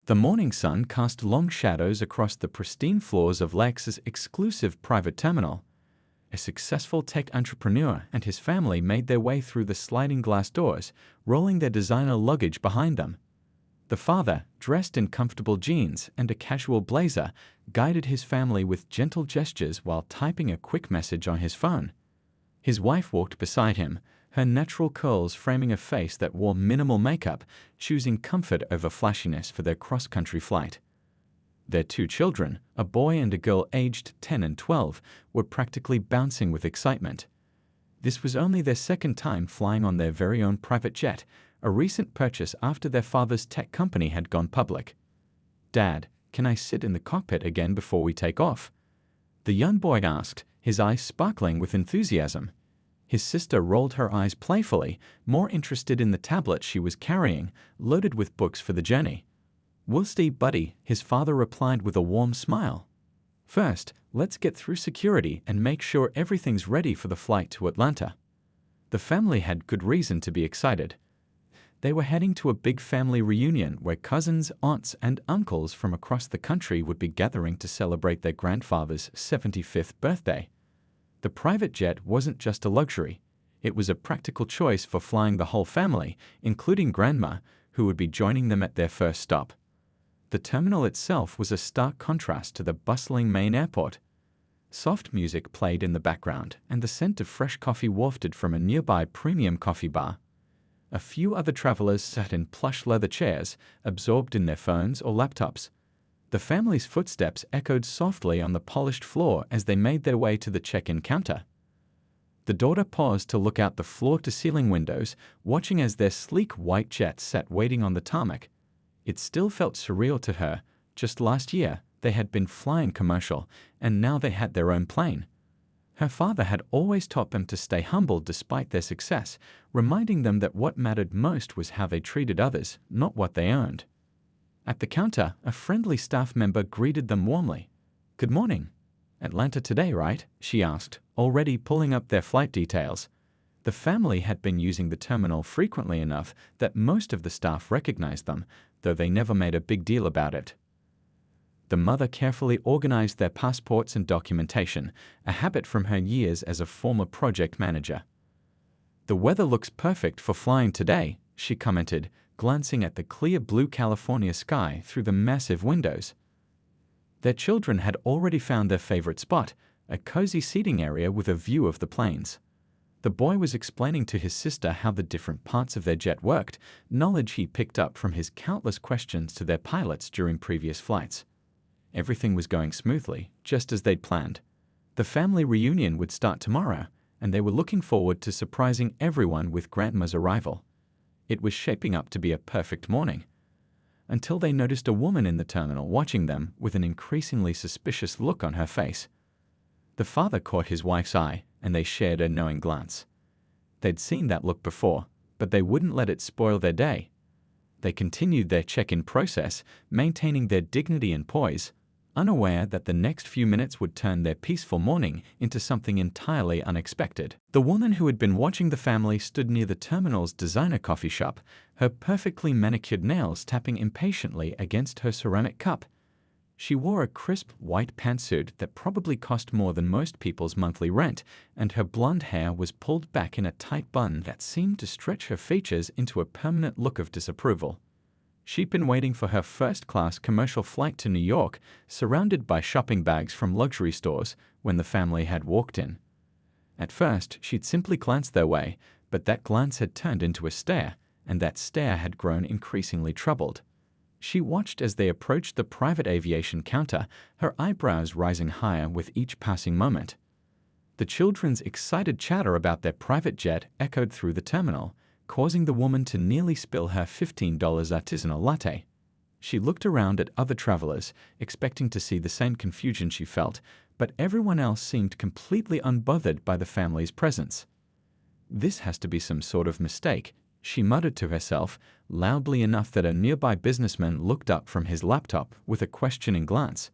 The morning sun cast long shadows across the pristine floors of Lex's exclusive private terminal. A successful tech entrepreneur and his family made their way through the sliding glass doors, rolling their designer luggage behind them. The father, dressed in comfortable jeans and a casual blazer, guided his family with gentle gestures while typing a quick message on his phone. His wife walked beside him, her natural curls framing a face that wore minimal makeup, choosing comfort over flashiness for their cross-country flight. Their two children, a boy and a girl aged 10 and 12, were practically bouncing with excitement. This was only their second time flying on their very own private jet, a recent purchase after their father's tech company had gone public. "Dad, can I sit in the cockpit again before we take off?" the young boy asked, his eyes sparkling with enthusiasm. His sister rolled her eyes playfully, more interested in the tablet she was carrying, loaded with books for the journey. "Woolsey, buddy," his father replied with a warm smile. "First, let's get through security and make sure everything's ready for the flight to Atlanta." The family had good reason to be excited. They were heading to a big family reunion where cousins, aunts, and uncles from across the country would be gathering to celebrate their grandfather's 75th birthday. The private jet wasn't just a luxury. It was a practical choice for flying the whole family, including Grandma, who would be joining them at their first stop. The terminal itself was a stark contrast to the bustling main airport. Soft music played in the background, and the scent of fresh coffee wafted from a nearby premium coffee bar. A few other travelers sat in plush leather chairs, absorbed in their phones or laptops. The family's footsteps echoed softly on the polished floor as they made their way to the check-in counter. The daughter paused to look out the floor-to-ceiling windows, watching as their sleek white jet sat waiting on the tarmac. It still felt surreal to her. Just last year, they had been flying commercial, and now they had their own plane. Her father had always taught them to stay humble despite their success, reminding them that what mattered most was how they treated others, not what they earned. At the counter, a friendly staff member greeted them warmly. "Good morning. Atlanta today, right?" she asked, already pulling up their flight details. The family had been using the terminal frequently enough that most of the staff recognized them, though they never made a big deal about it. The mother carefully organized their passports and documentation, a habit from her years as a former project manager. "The weather looks perfect for flying today," she commented, glancing at the clear blue California sky through the massive windows. Their children had already found their favorite spot, a cozy seating area with a view of the plains. The boy was explaining to his sister how the different parts of their jet worked, knowledge he picked up from his countless questions to their pilots during previous flights. Everything was going smoothly, just as they'd planned. The family reunion would start tomorrow, and they were looking forward to surprising everyone with Grandma's arrival. It was shaping up to be a perfect morning. Until they noticed a woman in the terminal watching them with an increasingly suspicious look on her face. The father caught his wife's eye, and they shared a knowing glance. They'd seen that look before, but they wouldn't let it spoil their day. They continued their check-in process, maintaining their dignity and poise, unaware that the next few minutes would turn their peaceful morning into something entirely unexpected. The woman who had been watching the family stood near the terminal's designer coffee shop, her perfectly manicured nails tapping impatiently against her ceramic cup. She wore a crisp white pantsuit that probably cost more than most people's monthly rent, and her blonde hair was pulled back in a tight bun that seemed to stretch her features into a permanent look of disapproval. She'd been waiting for her first-class commercial flight to New York, surrounded by shopping bags from luxury stores, when the family had walked in. At first, she'd simply glanced their way, but that glance had turned into a stare, and that stare had grown increasingly troubled. She watched as they approached the private aviation counter, her eyebrows rising higher with each passing moment. The children's excited chatter about their private jet echoed through the terminal, causing the woman to nearly spill her $15 artisanal latte. She looked around at other travelers, expecting to see the same confusion she felt, but everyone else seemed completely unbothered by the family's presence. "This has to be some sort of mistake," she muttered to herself, loudly enough that a nearby businessman looked up from his laptop with a questioning glance.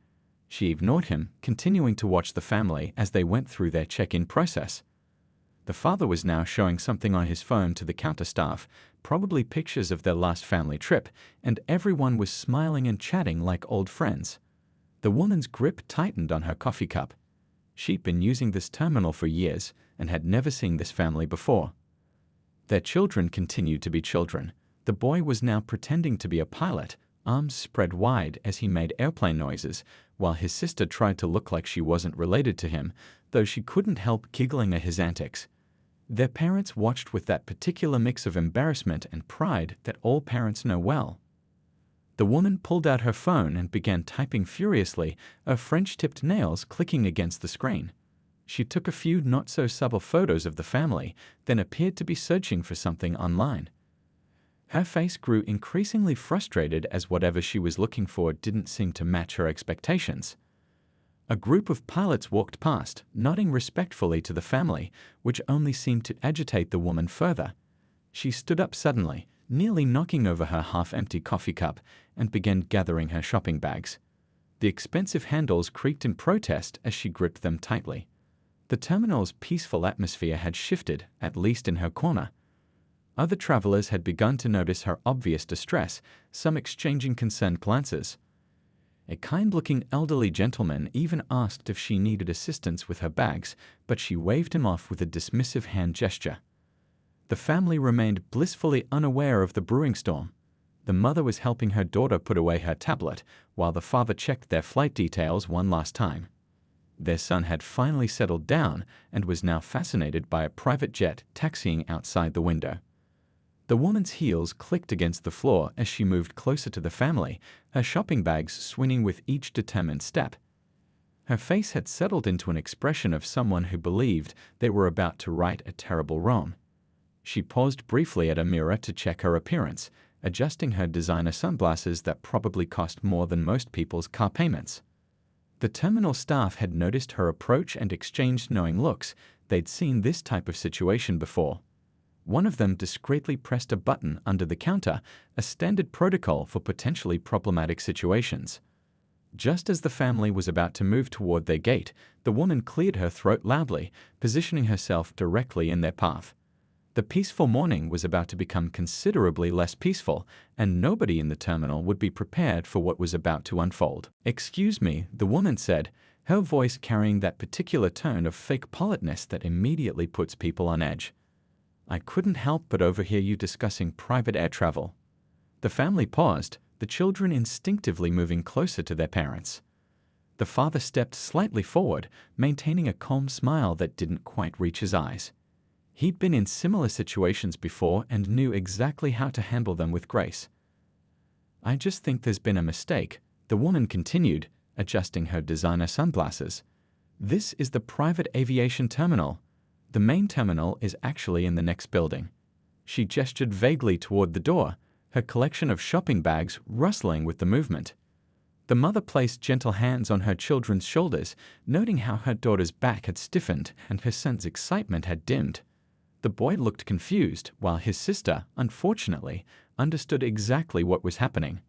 She ignored him, continuing to watch the family as they went through their check-in process. The father was now showing something on his phone to the counter staff, probably pictures of their last family trip, and everyone was smiling and chatting like old friends. The woman's grip tightened on her coffee cup. She'd been using this terminal for years and had never seen this family before. Their children continued to be children. The boy was now pretending to be a pilot, arms spread wide as he made airplane noises, while his sister tried to look like she wasn't related to him, though she couldn't help giggling at his antics. Their parents watched with that particular mix of embarrassment and pride that all parents know well. The woman pulled out her phone and began typing furiously, her French-tipped nails clicking against the screen. She took a few not-so-subtle photos of the family, then appeared to be searching for something online. Her face grew increasingly frustrated as whatever she was looking for didn't seem to match her expectations. A group of pilots walked past, nodding respectfully to the family, which only seemed to agitate the woman further. She stood up suddenly, nearly knocking over her half-empty coffee cup, and began gathering her shopping bags. The expensive handles creaked in protest as she gripped them tightly. The terminal's peaceful atmosphere had shifted, at least in her corner. Other travelers had begun to notice her obvious distress, some exchanging concerned glances. A kind-looking elderly gentleman even asked if she needed assistance with her bags, but she waved him off with a dismissive hand gesture. The family remained blissfully unaware of the brewing storm. The mother was helping her daughter put away her tablet, while the father checked their flight details one last time. Their son had finally settled down and was now fascinated by a private jet taxiing outside the window. The woman's heels clicked against the floor as she moved closer to the family, her shopping bags swinging with each determined step. Her face had settled into an expression of someone who believed they were about to right a terrible wrong. She paused briefly at a mirror to check her appearance, adjusting her designer sunglasses that probably cost more than most people's car payments. The terminal staff had noticed her approach and exchanged knowing looks. They'd seen this type of situation before. One of them discreetly pressed a button under the counter, a standard protocol for potentially problematic situations. Just as the family was about to move toward their gate, the woman cleared her throat loudly, positioning herself directly in their path. The peaceful morning was about to become considerably less peaceful, and nobody in the terminal would be prepared for what was about to unfold. "Excuse me," the woman said, her voice carrying that particular tone of fake politeness that immediately puts people on edge. "I couldn't help but overhear you discussing private air travel." The family paused, the children instinctively moving closer to their parents. The father stepped slightly forward, maintaining a calm smile that didn't quite reach his eyes. He'd been in similar situations before and knew exactly how to handle them with grace. "I just think there's been a mistake," the woman continued, adjusting her designer sunglasses. "This is the private aviation terminal. The main terminal is actually in the next building." She gestured vaguely toward the door, her collection of shopping bags rustling with the movement. The mother placed gentle hands on her children's shoulders, noting how her daughter's back had stiffened and her son's excitement had dimmed. The boy looked confused, while his sister, unfortunately, understood exactly what was happening.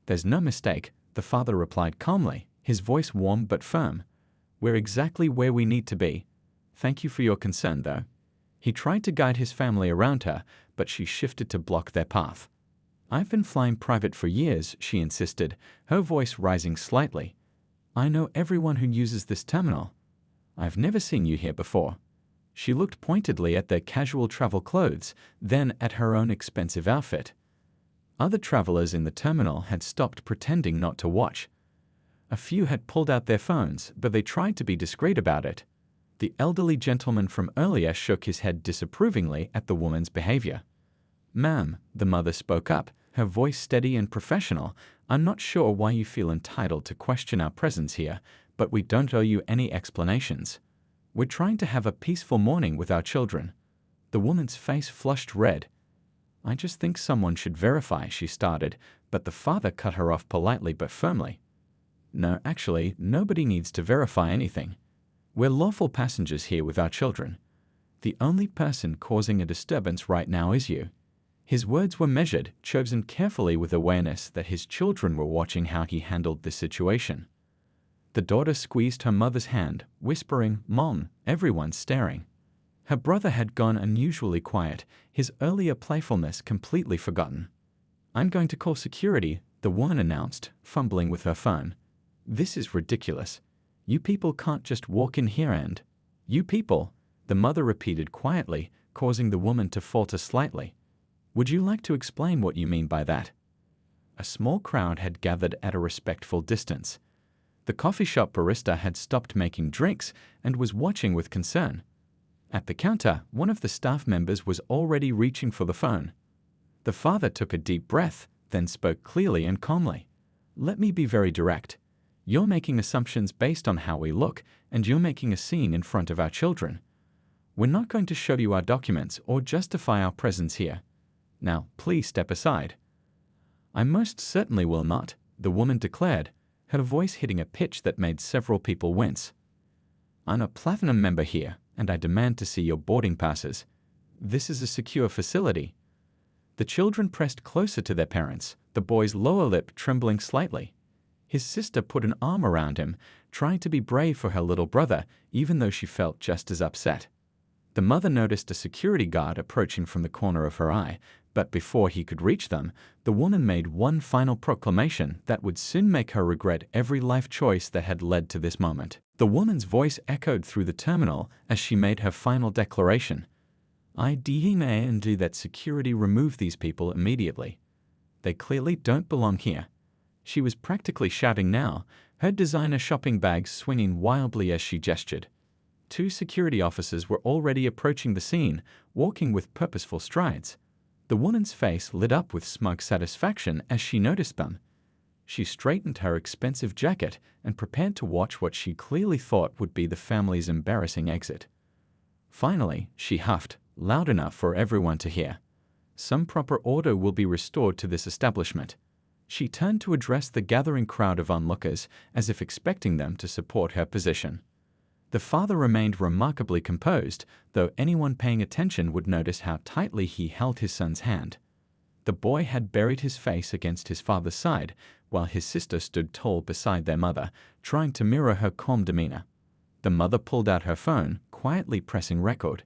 "There's no mistake," the father replied calmly, his voice warm but firm. "We're exactly where we need to be. Thank you for your concern, though." He tried to guide his family around her, but she shifted to block their path. "I've been flying private for years," she insisted, her voice rising slightly. "I know everyone who uses this terminal. I've never seen you here before." She looked pointedly at their casual travel clothes, then at her own expensive outfit. Other travelers in the terminal had stopped pretending not to watch. A few had pulled out their phones, but they tried to be discreet about it. The elderly gentleman from earlier shook his head disapprovingly at the woman's behavior. "Ma'am," the mother spoke up, her voice steady and professional, "I'm not sure why you feel entitled to question our presence here, but we don't owe you any explanations. We're trying to have a peaceful morning with our children." The woman's face flushed red. "I just think someone should verify," she started, but the father cut her off politely but firmly. "No, actually, nobody needs to verify anything. We're lawful passengers here with our children. The only person causing a disturbance right now is you." His words were measured, chosen carefully with awareness that his children were watching how he handled this situation. The daughter squeezed her mother's hand, whispering, "Mom," everyone staring. Her brother had gone unusually quiet, his earlier playfulness completely forgotten. "I'm going to call security," the woman announced, fumbling with her phone. "This is ridiculous. You people can't just walk in here and—" "You people," the mother repeated quietly, causing the woman to falter slightly. "Would you like to explain what you mean by that?" A small crowd had gathered at a respectful distance. The coffee shop barista had stopped making drinks and was watching with concern. At the counter, one of the staff members was already reaching for the phone. The father took a deep breath, then spoke clearly and calmly. "Let me be very direct. You're making assumptions based on how we look, and you're making a scene in front of our children. We're not going to show you our documents or justify our presence here. Now, please step aside." "I most certainly will not," the woman declared, her voice hitting a pitch that made several people wince. "I'm a Platinum member here, and I demand to see your boarding passes. This is a secure facility." The children pressed closer to their parents, the boy's lower lip trembling slightly. His sister put an arm around him, trying to be brave for her little brother, even though she felt just as upset. The mother noticed a security guard approaching from the corner of her eye, but before he could reach them, the woman made one final proclamation that would soon make her regret every life choice that had led to this moment. The woman's voice echoed through the terminal as she made her final declaration. "I demand that security remove these people immediately. They clearly don't belong here." She was practically shouting now, her designer shopping bags swinging wildly as she gestured. 2 security officers were already approaching the scene, walking with purposeful strides. The woman's face lit up with smug satisfaction as she noticed them. She straightened her expensive jacket and prepared to watch what she clearly thought would be the family's embarrassing exit. Finally, she huffed, loud enough for everyone to hear. "Some proper order will be restored to this establishment." She turned to address the gathering crowd of onlookers, as if expecting them to support her position. The father remained remarkably composed, though anyone paying attention would notice how tightly he held his son's hand. The boy had buried his face against his father's side, while his sister stood tall beside their mother, trying to mirror her calm demeanor. The mother pulled out her phone, quietly pressing record.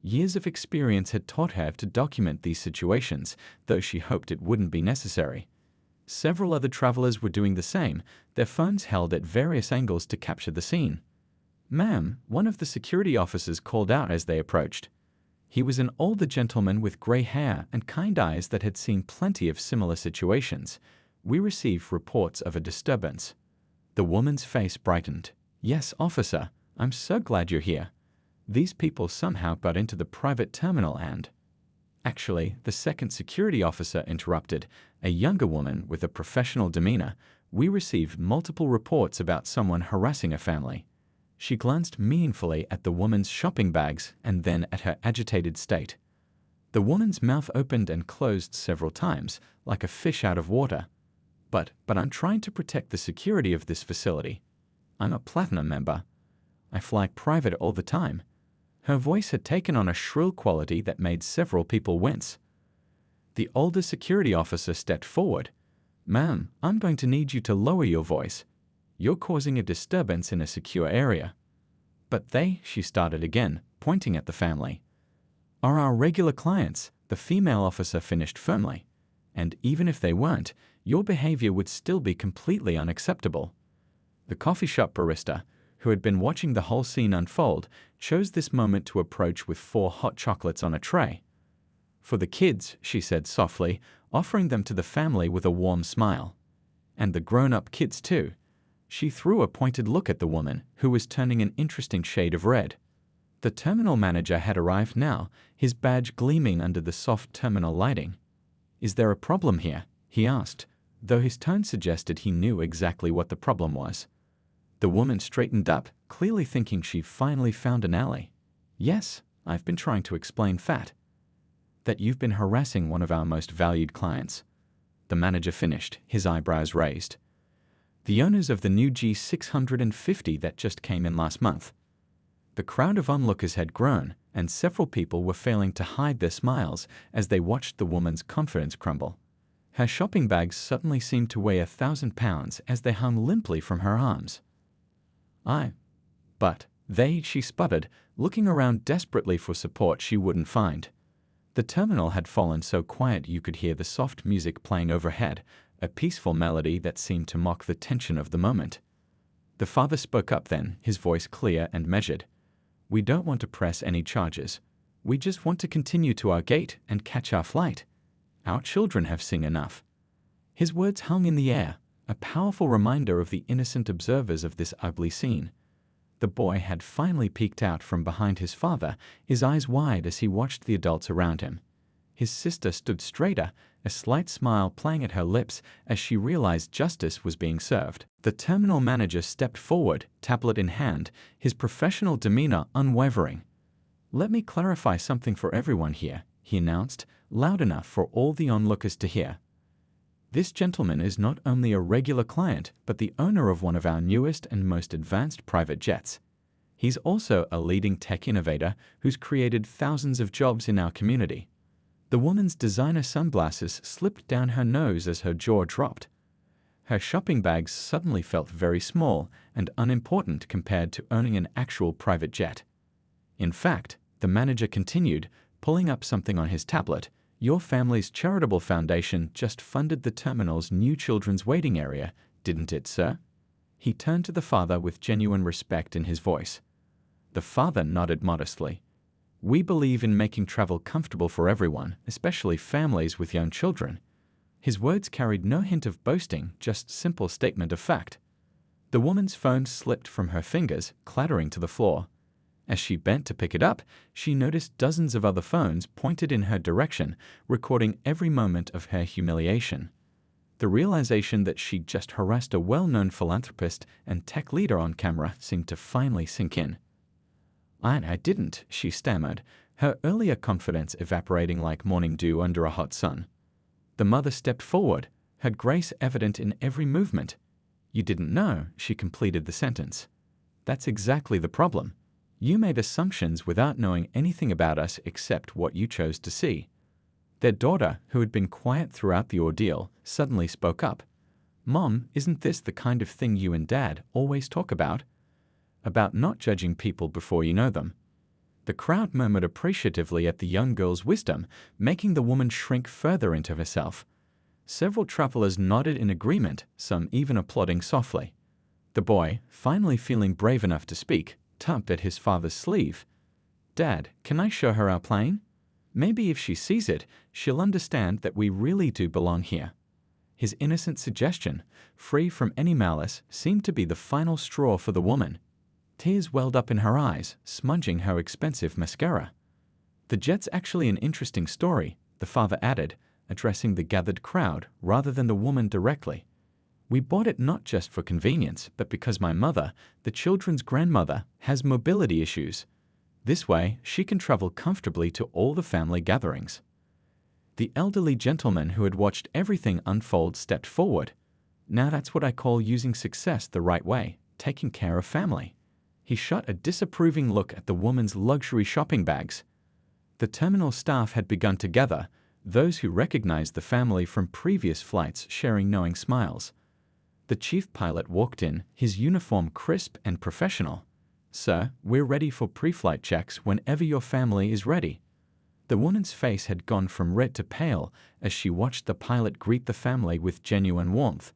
Years of experience had taught her to document these situations, though she hoped it wouldn't be necessary. Several other travelers were doing the same, their phones held at various angles to capture the scene. "Ma'am," one of the security officers called out as they approached. He was an older gentleman with gray hair and kind eyes that had seen plenty of similar situations. "We received reports of a disturbance." The woman's face brightened. "Yes, officer, I'm so glad you're here. These people somehow got into the private terminal and—" Actually, the second security officer interrupted, a younger woman with a professional demeanor. "We received multiple reports about someone harassing a family." She glanced meaningfully at the woman's shopping bags and then at her agitated state. The woman's mouth opened and closed several times, like a fish out of water. But I'm trying to protect the security of this facility. I'm a Platinum member. I fly private all the time." Her voice had taken on a shrill quality that made several people wince. The older security officer stepped forward. "Ma'am, I'm going to need you to lower your voice. You're causing a disturbance in a secure area." "But they," she started again, pointing at the family, "are our regular clients," the female officer finished firmly. "And even if they weren't, your behavior would still be completely unacceptable." The coffee shop barista, who had been watching the whole scene unfold, chose this moment to approach with 4 hot chocolates on a tray. "For the kids," she said softly, offering them to the family with a warm smile. "And the grown-up kids too." She threw a pointed look at the woman, who was turning an interesting shade of red. The terminal manager had arrived now, his badge gleaming under the soft terminal lighting. "Is there a problem here?" he asked, though his tone suggested he knew exactly what the problem was. The woman straightened up, clearly thinking she'd finally found an ally. "Yes, I've been trying to explain that you've been harassing one of our most valued clients." The manager finished, his eyebrows raised. "The owners of the new G650 that just came in last month." The crowd of onlookers had grown, and several people were failing to hide their smiles as they watched the woman's confidence crumble. Her shopping bags suddenly seemed to weigh 1,000 pounds as they hung limply from her arms. But She sputtered, looking around desperately for support she wouldn't find. The terminal had fallen so quiet you could hear the soft music playing overhead, a peaceful melody that seemed to mock the tension of the moment. The father spoke up then, his voice clear and measured. "We don't want to press any charges. We just want to continue to our gate and catch our flight. Our children have seen enough." His words hung in the air, a powerful reminder of the innocent observers of this ugly scene. The boy had finally peeked out from behind his father, his eyes wide as he watched the adults around him. His sister stood straighter, a slight smile playing at her lips as she realized justice was being served. The terminal manager stepped forward, tablet in hand, his professional demeanor unwavering. "Let me clarify something for everyone here," he announced, loud enough for all the onlookers to hear. "This gentleman is not only a regular client, but the owner of one of our newest and most advanced private jets. He's also a leading tech innovator who's created thousands of jobs in our community." The woman's designer sunglasses slipped down her nose as her jaw dropped. Her shopping bags suddenly felt very small and unimportant compared to owning an actual private jet. "In fact," the manager continued, pulling up something on his tablet, "your family's charitable foundation just funded the terminal's new children's waiting area, didn't it, sir?" He turned to the father with genuine respect in his voice. The father nodded modestly. "We believe in making travel comfortable for everyone, especially families with young children." His words carried no hint of boasting, just simple statement of fact. The woman's phone slipped from her fingers, clattering to the floor. As she bent to pick it up, she noticed dozens of other phones pointed in her direction, recording every moment of her humiliation. The realization that she'd just harassed a well-known philanthropist and tech leader on camera seemed to finally sink in. I didn't," she stammered, her earlier confidence evaporating like morning dew under a hot sun. The mother stepped forward, her grace evident in every movement. "You didn't know," she completed the sentence. "That's exactly the problem. You made assumptions without knowing anything about us except what you chose to see." Their daughter, who had been quiet throughout the ordeal, suddenly spoke up. "Mom, isn't this the kind of thing you and Dad always talk about? About not judging people before you know them?" The crowd murmured appreciatively at the young girl's wisdom, making the woman shrink further into herself. Several travelers nodded in agreement, some even applauding softly. The boy, finally feeling brave enough to speak, tugged at his father's sleeve. "Dad, can I show her our plane? Maybe if she sees it, she'll understand that we really do belong here." His innocent suggestion, free from any malice, seemed to be the final straw for the woman. Tears welled up in her eyes, smudging her expensive mascara. "The jet's actually an interesting story," the father added, addressing the gathered crowd rather than the woman directly. "We bought it not just for convenience, but because my mother, the children's grandmother, has mobility issues. This way, she can travel comfortably to all the family gatherings." The elderly gentleman who had watched everything unfold stepped forward. "Now that's what I call using success the right way, taking care of family." He shot a disapproving look at the woman's luxury shopping bags. The terminal staff had begun to gather, those who recognized the family from previous flights sharing knowing smiles. The chief pilot walked in, his uniform crisp and professional. "Sir, we're ready for pre-flight checks whenever your family is ready." The woman's face had gone from red to pale as she watched the pilot greet the family with genuine warmth.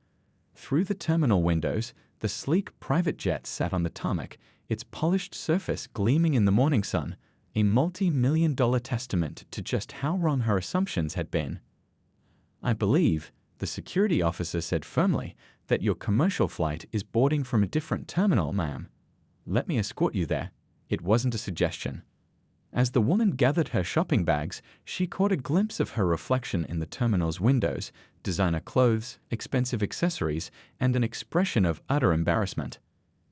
Through the terminal windows, the sleek private jet sat on the tarmac, its polished surface gleaming in the morning sun, a multi-million-dollar testament to just how wrong her assumptions had been. "I believe," the security officer said firmly, "that your commercial flight is boarding from a different terminal, ma'am. Let me escort you there." It wasn't a suggestion. As the woman gathered her shopping bags, she caught a glimpse of her reflection in the terminal's windows, designer clothes, expensive accessories, and an expression of utter embarrassment.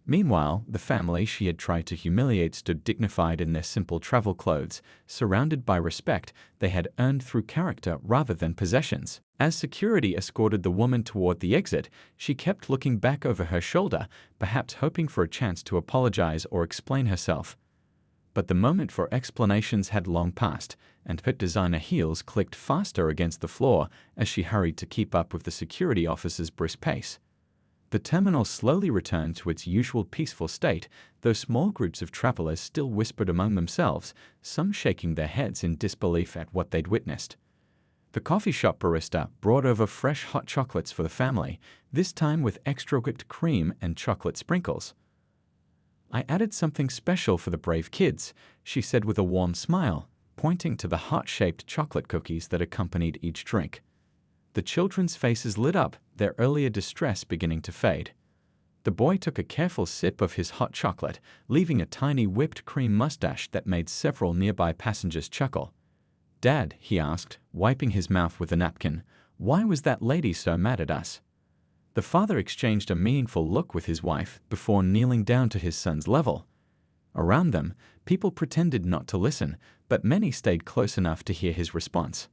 Meanwhile, the family she had tried to humiliate stood dignified in their simple travel clothes, surrounded by respect they had earned through character rather than possessions. As security escorted the woman toward the exit, she kept looking back over her shoulder, perhaps hoping for a chance to apologize or explain herself. But the moment for explanations had long passed, and her designer heels clicked faster against the floor as she hurried to keep up with the security officer's brisk pace. The The terminal slowly returned to its usual peaceful state, though small groups of travelers still whispered among themselves, some shaking their heads in disbelief at what they'd witnessed. The coffee shop barista brought over fresh hot chocolates for the family, this time with extra whipped cream and chocolate sprinkles. "I added something special for the brave kids," she said with a warm smile, pointing to the heart-shaped chocolate cookies that accompanied each drink. The children's faces lit up, their earlier distress beginning to fade. The boy took a careful sip of his hot chocolate, leaving a tiny whipped cream mustache that made several nearby passengers chuckle. "Dad," he asked, wiping his mouth with a napkin, "why was that lady so mad at us?" The father exchanged a meaningful look with his wife before kneeling down to his son's level. Around them, people pretended not to listen, but many stayed close enough to hear his response.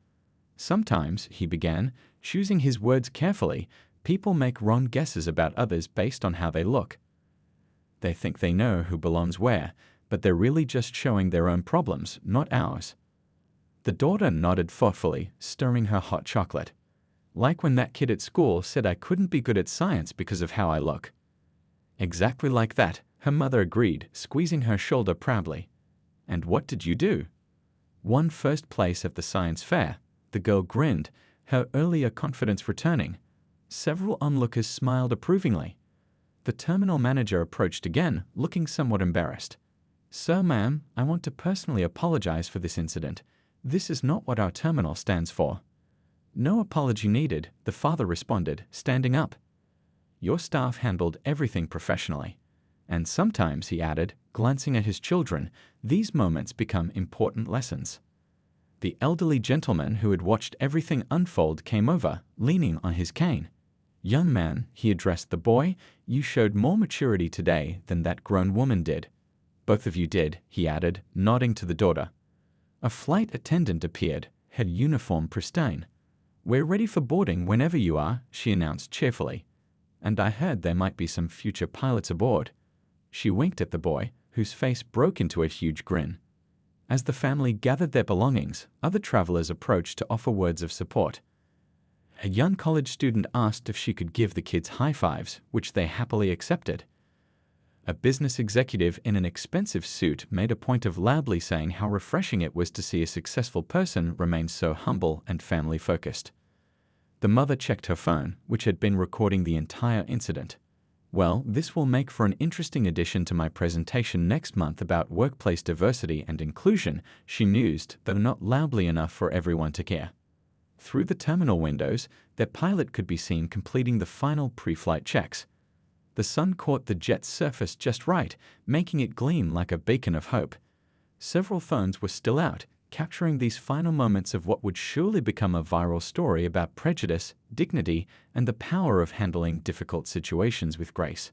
"Sometimes," he began, choosing his words carefully, "people make wrong guesses about others based on how they look. They think they know who belongs where, but they're really just showing their own problems, not ours." The daughter nodded thoughtfully, stirring her hot chocolate. "Like when that kid at school said I couldn't be good at science because of how I look." "Exactly like that," her mother agreed, squeezing her shoulder proudly. "And what did you do?" "Won first place at the science fair." The girl grinned, her earlier confidence returning. Several onlookers smiled approvingly. The terminal manager approached again, looking somewhat embarrassed. "Sir, ma'am, I want to personally apologize for this incident. This is not what our terminal stands for." "No apology needed," the father responded, standing up. "Your staff handled everything professionally. And sometimes," he added, glancing at his children, "these moments become important lessons." The elderly gentleman who had watched everything unfold came over, leaning on his cane. "Young man," he addressed the boy, "you showed more maturity today than that grown woman did." "Both of you did," he added, nodding to the daughter. A flight attendant appeared, her uniform pristine. "We're ready for boarding whenever you are," she announced cheerfully. "And I heard there might be some future pilots aboard." She winked at the boy, whose face broke into a huge grin. As the family gathered their belongings, other travelers approached to offer words of support. A young college student asked if she could give the kids high fives, which they happily accepted. A business executive in an expensive suit made a point of loudly saying how refreshing it was to see a successful person remain so humble and family-focused. The mother checked her phone, which had been recording the entire incident. "Well, this will make for an interesting addition to my presentation next month about workplace diversity and inclusion," she mused, though not loudly enough for everyone to hear. Through the terminal windows, their pilot could be seen completing the final pre-flight checks. The sun caught the jet's surface just right, making it gleam like a beacon of hope. Several phones were still out, capturing these final moments of what would surely become a viral story about prejudice, dignity, and the power of handling difficult situations with grace.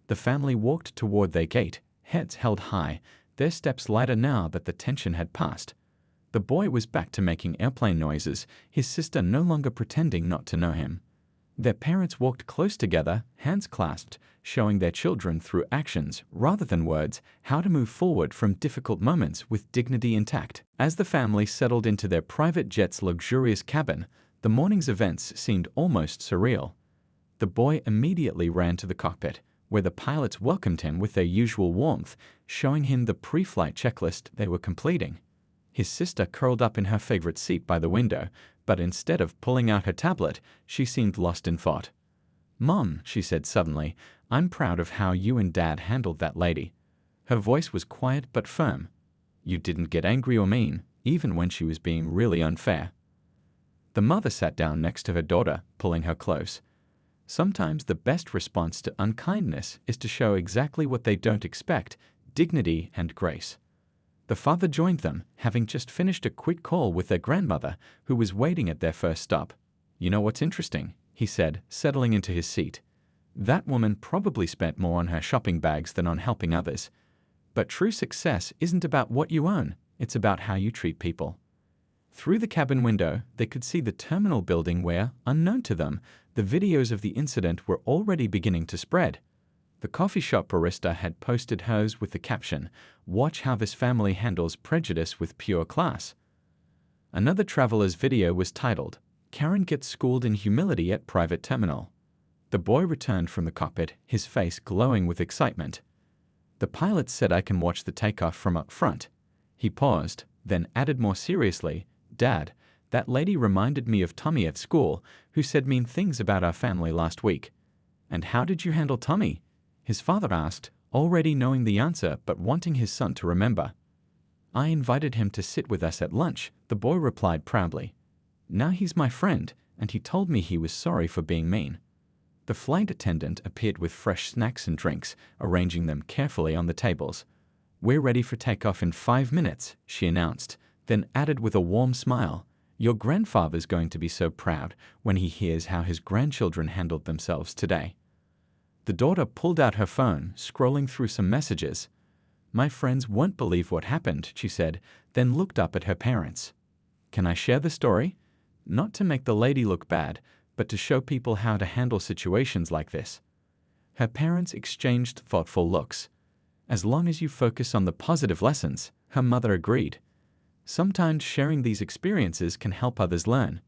The family walked toward their gate, heads held high, their steps lighter now that the tension had passed. The boy was back to making airplane noises, his sister no longer pretending not to know him. Their parents walked close together, hands clasped, showing their children through actions, rather than words, how to move forward from difficult moments with dignity intact. As the family settled into their private jet's luxurious cabin, the morning's events seemed almost surreal. The boy immediately ran to the cockpit, where the pilots welcomed him with their usual warmth, showing him the pre-flight checklist they were completing. His sister curled up in her favorite seat by the window, but instead of pulling out her tablet, she seemed lost in thought. "Mom," she said suddenly, "I'm proud of how you and Dad handled that lady." Her voice was quiet but firm. "You didn't get angry or mean, even when she was being really unfair." The mother sat down next to her daughter, pulling her close. Sometimes the best response to unkindness is to show exactly what they don't expect: dignity and grace. The father joined them, having just finished a quick call with their grandmother, who was waiting at their first stop. "You know what's interesting?" he said, settling into his seat. "That woman probably spent more on her shopping bags than on helping others. But true success isn't about what you own, it's about how you treat people." Through the cabin window, they could see the terminal building where, unknown to them, the videos of the incident were already beginning to spread. The coffee shop barista had posted hers with the caption, "Watch how this family handles prejudice with pure class." Another traveler's video was titled, "Karen Gets Schooled in Humility at Private Terminal." The boy returned from the cockpit, his face glowing with excitement. The pilot said I can watch the takeoff from up front. He paused, then added more seriously, Dad, that lady reminded me of Tommy at school, who said mean things about our family last week. And how did you handle Tommy? His father asked, already knowing the answer but wanting his son to remember. I invited him to sit with us at lunch, the boy replied proudly. Now he's my friend, and he told me he was sorry for being mean. The flight attendant appeared with fresh snacks and drinks, arranging them carefully on the tables. We're ready for takeoff in 5 minutes, she announced, then added with a warm smile, Your grandfather's going to be so proud when he hears how his grandchildren handled themselves today. The daughter pulled out her phone, scrolling through some messages. My friends won't believe what happened, she said, then looked up at her parents. Can I share the story? Not to make the lady look bad, but to show people how to handle situations like this. Her parents exchanged thoughtful looks. As long as you focus on the positive lessons, her mother agreed. Sometimes sharing these experiences can help others learn.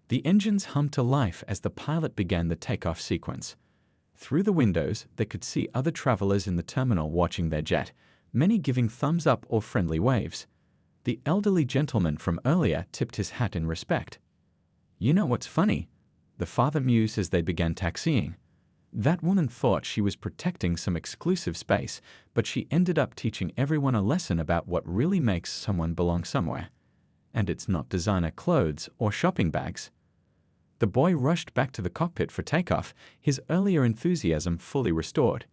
The engines hummed to life as the pilot began the takeoff sequence. Through the windows, they could see other travelers in the terminal watching their jet, many giving thumbs up or friendly waves. The elderly gentleman from earlier tipped his hat in respect. You know what's funny? The father mused as they began taxiing. That woman thought she was protecting some exclusive space, but she ended up teaching everyone a lesson about what really makes someone belong somewhere. And it's not designer clothes or shopping bags. The boy rushed back to the cockpit for takeoff, his earlier enthusiasm fully restored.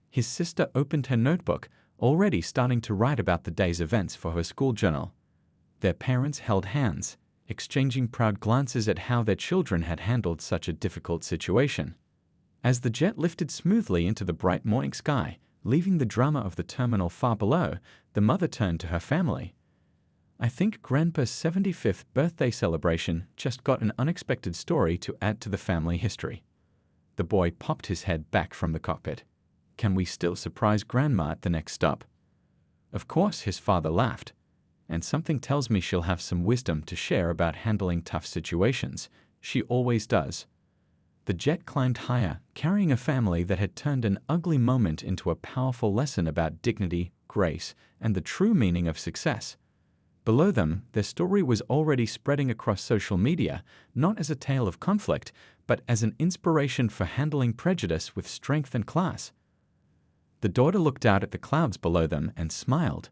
His sister opened her notebook, already starting to write about the day's events for her school journal. Their parents held hands, exchanging proud glances at how their children had handled such a difficult situation. As the jet lifted smoothly into the bright morning sky, leaving the drama of the terminal far below, the mother turned to her family. I think Grandpa's 75th birthday celebration just got an unexpected story to add to the family history. The boy popped his head back from the cockpit. Can we still surprise Grandma at the next stop? Of course, his father laughed. And something tells me she'll have some wisdom to share about handling tough situations. She always does. The jet climbed higher, carrying a family that had turned an ugly moment into a powerful lesson about dignity, grace, and the true meaning of success. Below them, their story was already spreading across social media, not as a tale of conflict, but as an inspiration for handling prejudice with strength and class. The daughter looked out at the clouds below them and smiled.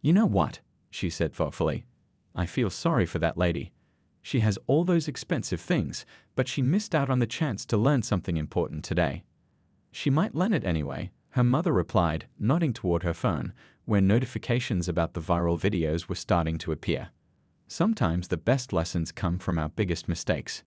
You know what? She said thoughtfully. I feel sorry for that lady. She has all those expensive things, but she missed out on the chance to learn something important today. She might learn it anyway, her mother replied, nodding toward her phone, where notifications about the viral videos were starting to appear. Sometimes the best lessons come from our biggest mistakes.